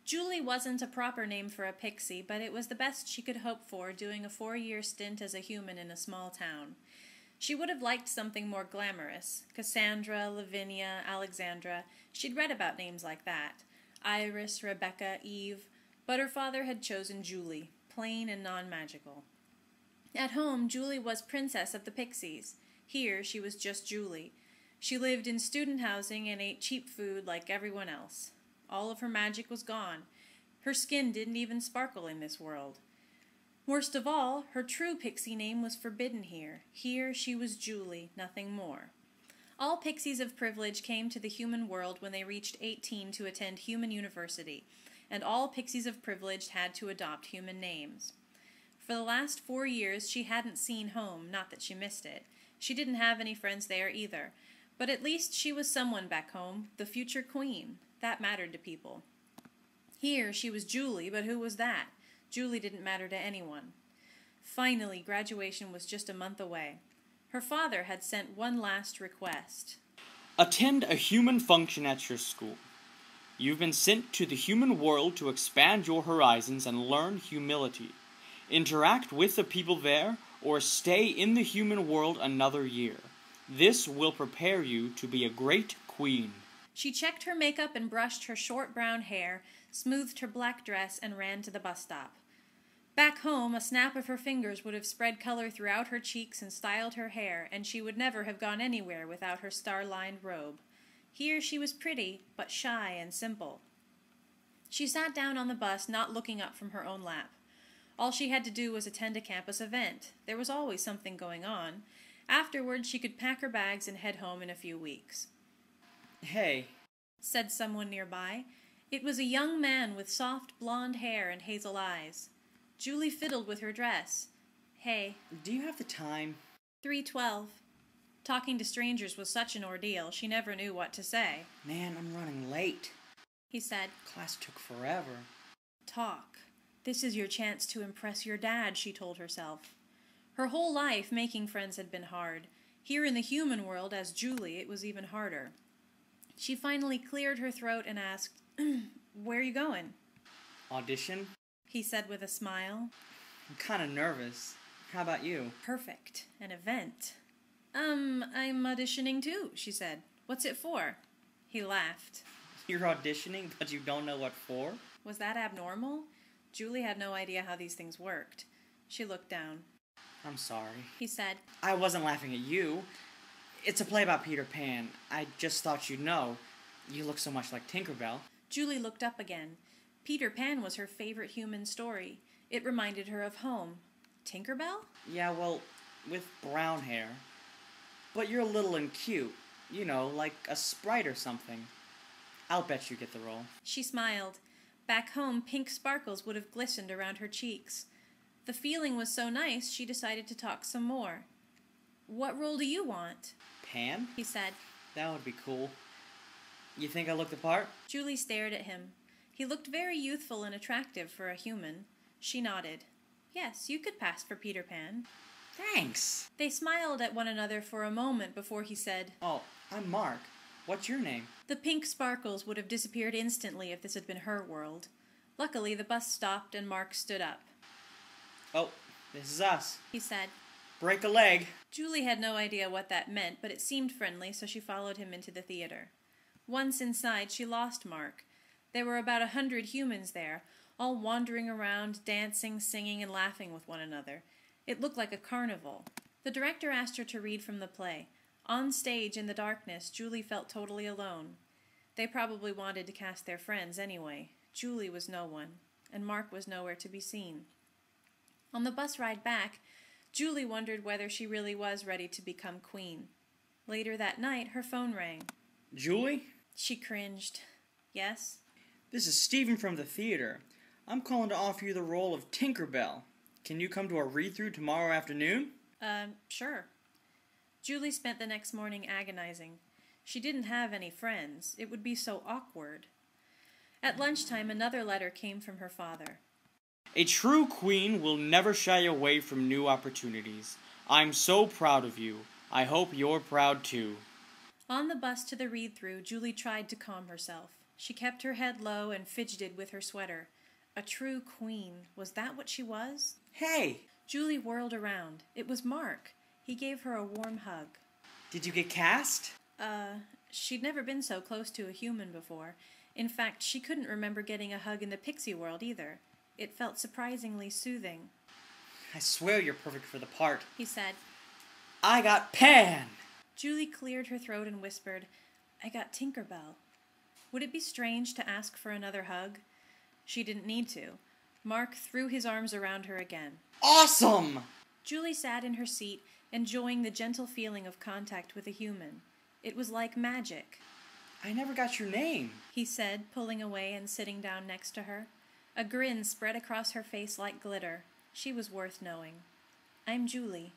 Julie wasn't a proper name for a pixie, but it was the best she could hope for doing a 4-year stint as a human in a small town. She would have liked something more glamorous. Cassandra, Lavinia, Alexandra. She'd read about names like that. Iris, Rebecca, Eve. But her father had chosen Julie, plain and non-magical. At home, Julie was princess of the pixies. Here, she was just Julie. She lived in student housing and ate cheap food like everyone else. All of her magic was gone. Her skin didn't even sparkle in this world. Worst of all, her true pixie name was forbidden here. Here she was Julie, nothing more. All pixies of privilege came to the human world when they reached 18 to attend human university, and all pixies of privilege had to adopt human names. For the last 4 years, she hadn't seen home, not that she missed it. She didn't have any friends there either. But at least she was someone back home, the future queen. That mattered to people. Here, she was Julie, but who was that? Julie didn't matter to anyone. Finally, graduation was just a month away. Her father had sent one last request. Attend a human function at your school. You've been sent to the human world to expand your horizons and learn humility. Interact with the people there, or stay in the human world another year. This will prepare you to be a great queen. She checked her makeup and brushed her short brown hair, smoothed her black dress, and ran to the bus stop. Back home, a snap of her fingers would have spread color throughout her cheeks and styled her hair, and she would never have gone anywhere without her star-lined robe. Here she was pretty, but shy and simple. She sat down on the bus, not looking up from her own lap. All she had to do was attend a campus event. There was always something going on. Afterwards, she could pack her bags and head home in a few weeks. Hey, said someone nearby. It was a young man with soft blonde hair and hazel eyes. Julie fiddled with her dress. Hey. Do you have the time? 3:12. Talking to strangers was such an ordeal, she never knew what to say. Man, I'm running late, he said. Class took forever. Talk. This is your chance to impress your dad, she told herself. Her whole life, making friends had been hard. Here in the human world, as Julie, it was even harder. She finally cleared her throat and asked, Where are you going? Audition? He said with a smile. I'm kind of nervous. How about you? Perfect. An event. I'm auditioning too, she said. What's it for? He laughed. You're auditioning, but you don't know what for? Was that abnormal? Julie had no idea how these things worked. She looked down. I'm sorry, he said. I wasn't laughing at you. It's a play about Peter Pan. I just thought you'd know. You look so much like Tinkerbell. Julie looked up again. Peter Pan was her favorite human story. It reminded her of home. Tinkerbell? Yeah, well, with brown hair. But you're little and cute. You know, like a sprite or something. I'll bet you get the role. She smiled. Back home, pink sparkles would have glistened around her cheeks. The feeling was so nice, she decided to talk some more. What role do you want? Pan? He said. That would be cool. You think I look the part? Julie stared at him. He looked very youthful and attractive for a human. She nodded. Yes, you could pass for Peter Pan. Thanks. They smiled at one another for a moment before he said, Oh, I'm Mark. What's your name? The pink sparkles would have disappeared instantly if this had been her world. Luckily, the bus stopped and Mark stood up. Oh, this is us, he said. Break a leg. Julie had no idea what that meant, but it seemed friendly, so she followed him into the theater. Once inside, she lost Mark. There were about 100 humans there, all wandering around, dancing, singing, and laughing with one another. It looked like a carnival. The director asked her to read from the play. On stage, in the darkness, Julie felt totally alone. They probably wanted to cast their friends anyway. Julie was no one, and Mark was nowhere to be seen. On the bus ride back, Julie wondered whether she really was ready to become queen. Later that night, her phone rang. Julie? She cringed. Yes? This is Stephen from the theater. I'm calling to offer you the role of Tinkerbell. Can you come to our read-through tomorrow afternoon? Sure. Julie spent the next morning agonizing. She didn't have any friends. It would be so awkward. At lunchtime, another letter came from her father. A true queen will never shy away from new opportunities. I'm so proud of you. I hope you're proud too. On the bus to the read-through, Julie tried to calm herself. She kept her head low and fidgeted with her sweater. A true queen. Was that what she was? Hey! Julie whirled around. It was Mark. He gave her a warm hug. Did you get cast? She'd never been so close to a human before. In fact, she couldn't remember getting a hug in the pixie world either. It felt surprisingly soothing. I swear you're perfect for the part, he said. I got Pan! Julie cleared her throat and whispered, I got Tinkerbell. Would it be strange to ask for another hug? She didn't need to. Mark threw his arms around her again. Awesome! Julie sat in her seat, enjoying the gentle feeling of contact with a human. It was like magic. I never got your name, he said, pulling away and sitting down next to her. A grin spread across her face like glitter. She was worth knowing. I'm Julie.